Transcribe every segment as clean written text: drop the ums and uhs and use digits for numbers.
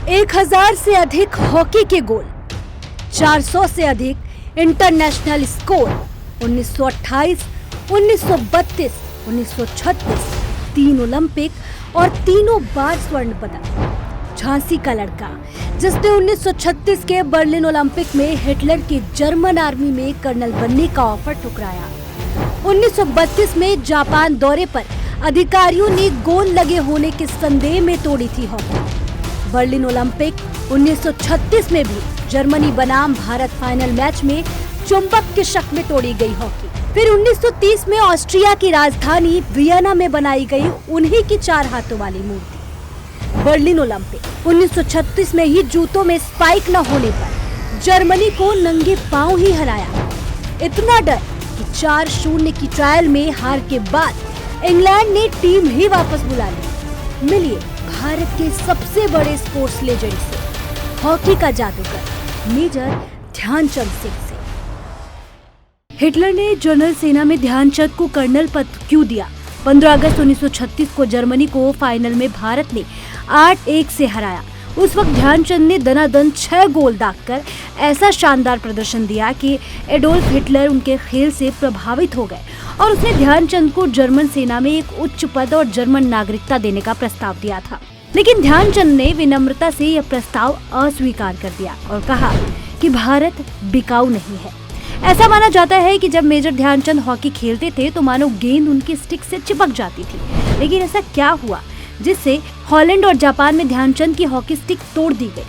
1000 से अधिक हॉकी के गोल, 400 से अधिक इंटरनेशनल स्कोर, 1928, 1932, 1936, 3 ओलंपिक और तीनों बार स्वर्ण पदक। झांसी का लड़का जिसने 1936 के बर्लिन ओलंपिक में हिटलर की जर्मन आर्मी में कर्नल बनने का ऑफर ठुकराया। 1932 में जापान दौरे पर अधिकारियों ने गोल लगे होने के संदेह में तोड़ी थी हॉकी। बर्लिन ओलंपिक 1936 में भी जर्मनी बनाम भारत फाइनल मैच में चुंबक के शक में तोड़ी गई हॉकी। फिर 1930 में ऑस्ट्रिया की राजधानी वियना में बनाई गई उन्हीं की 4 हाथों वाली मूर्ति। बर्लिन ओलंपिक 1936 में ही जूतों में स्पाइक न होने पर जर्मनी को नंगे पांव ही हराया। इतना डर कि 4-0 की ट्रायल में हार के बाद इंग्लैंड ने टीम ही वापस बुला ली। मिलिए भारत के सबसे बड़े स्पोर्ट्स लेजेंड से, हॉकी का जादूगर मेजर ध्यानचंद सिंह से। हिटलर ने जनरल सेना में ध्यानचंद को कर्नल पद क्यों दिया? 15 अगस्त 1936 को जर्मनी को फाइनल में भारत ने 8-1 से हराया। उस वक्त ध्यानचंद ने दनादन 6 गोल दागकर ऐसा शानदार प्रदर्शन दिया कि एडोल्फ हिटलर उनके खेल से प्रभावित हो गए और उसने ध्यानचंद को जर्मन सेना में एक उच्च पद और जर्मन नागरिकता देने का प्रस्ताव दिया था। लेकिन ध्यानचंद ने विनम्रता से यह प्रस्ताव अस्वीकार कर दिया और कहा कि भारत बिकाऊ नहीं है। ऐसा माना जाता है कि जब मेजर ध्यानचंद हॉकी खेलते थे तो मानो गेंद उनकी स्टिक से चिपक जाती थी। लेकिन ऐसा क्या हुआ जिससे हॉलैंड और जापान में ध्यानचंद की हॉकी स्टिक तोड़ दी गई?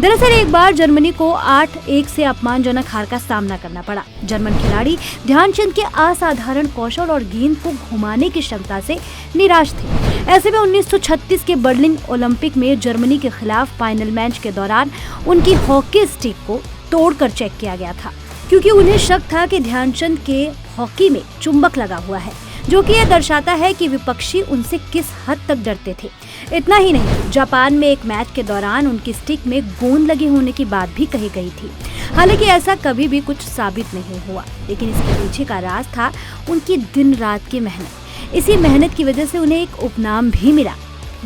दरअसल एक बार जर्मनी को 8-1 से अपमानजनक हार का सामना करना पड़ा। जर्मन खिलाड़ी ध्यानचंद के असाधारण कौशल और गेंद को घुमाने की क्षमता से निराश थे। ऐसे में 1936 के बर्लिन ओलंपिक में जर्मनी के खिलाफ फाइनल मैच के दौरान उनकी हॉकी स्टिक को तोड़कर चेक किया गया था, क्योंकि उन्हें शक था कि ध्यानचंद के हॉकी में चुंबक लगा हुआ है, जो कि यह दर्शाता है कि विपक्षी उनसे किस हद तक डरते थे। इतना ही नहीं, जापान में एक मैच के दौरान उनकी स्टिक में गोंद लगी होने की बात भी कही गई थी। हालांकि ऐसा कभी भी कुछ साबित नहीं हुआ, लेकिन इसके पीछे का राज था उनकी दिन रात की मेहनत। इसी मेहनत की वजह से उन्हें एक उपनाम भी मिला।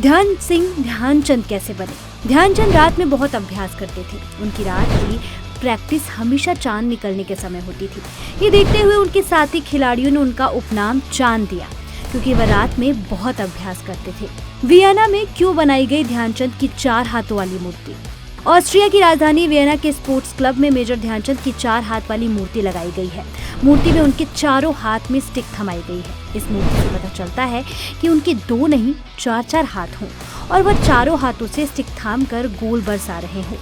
ध्यान सिंह ध्यानचंद कैसे बने? ध्यानचंद रात में बहुत अभ्यास करते थे। उनकी रात की प्रैक्टिस हमेशा चांद निकलने के समय होती थी। ये देखते हुए उनके साथी खिलाड़ियों ने उनका उपनाम चांद दिया, क्योंकि वह रात में बहुत अभ्यास करते थे। वियना में क्यों बनाई गई ध्यानचंद की 4 हाथों वाली मूर्ति? ऑस्ट्रिया की राजधानी वियना के स्पोर्ट्स क्लब में मेजर ध्यानचंद की 4 हाथ वाली मूर्ति लगाई गई है। मूर्ति में उनके चारों हाथ में स्टिक थमाई गई है। इस मूर्ति से पता चलता है कि उनके 2 नहीं 4-4 हाथ हों और वह चारों हाथों से स्टिक थाम कर गोल बरसा रहे हों।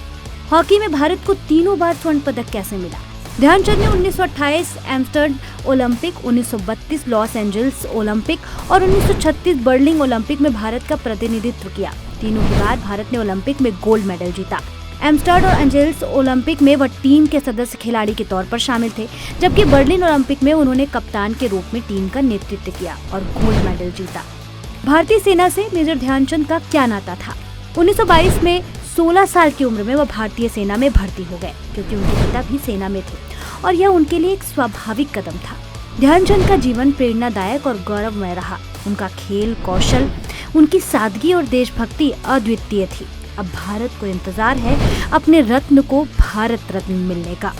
हॉकी में भारत को तीनों बार स्वर्ण पदक कैसे मिला? ध्यानचंद ने 1928 Amsterdam Olympic, 1932 Los Angeles Olympic और 1936 बर्लिन ओलंपिक में भारत का प्रतिनिधित्व किया। तीनों ही बार भारत ने ओलंपिक में गोल्ड मेडल जीता। एम्स्टर्डम और एंजल्स ओलंपिक में वह टीम के सदस्य खिलाड़ी के तौर पर शामिल थे, जबकि बर्लिन ओलंपिक में उन्होंने कप्तान के रूप में टीम का नेतृत्व किया और गोल्ड मेडल जीता। भारतीय सेना से मेजर ध्यानचंद का क्या नाता था? 1922 में 16 साल की उम्र में वह भारतीय सेना में भर्ती हो गए, क्योंकि उनके पिता भी सेना में थे और यह उनके लिए एक स्वाभाविक कदम था। ध्यानचंद का जीवन प्रेरणादायक और गौरवमय रहा। उनका खेल कौशल, उनकी सादगी और देशभक्ति अद्वितीय थी। अब भारत को इंतजार है अपने रत्न को भारत रत्न मिलने का।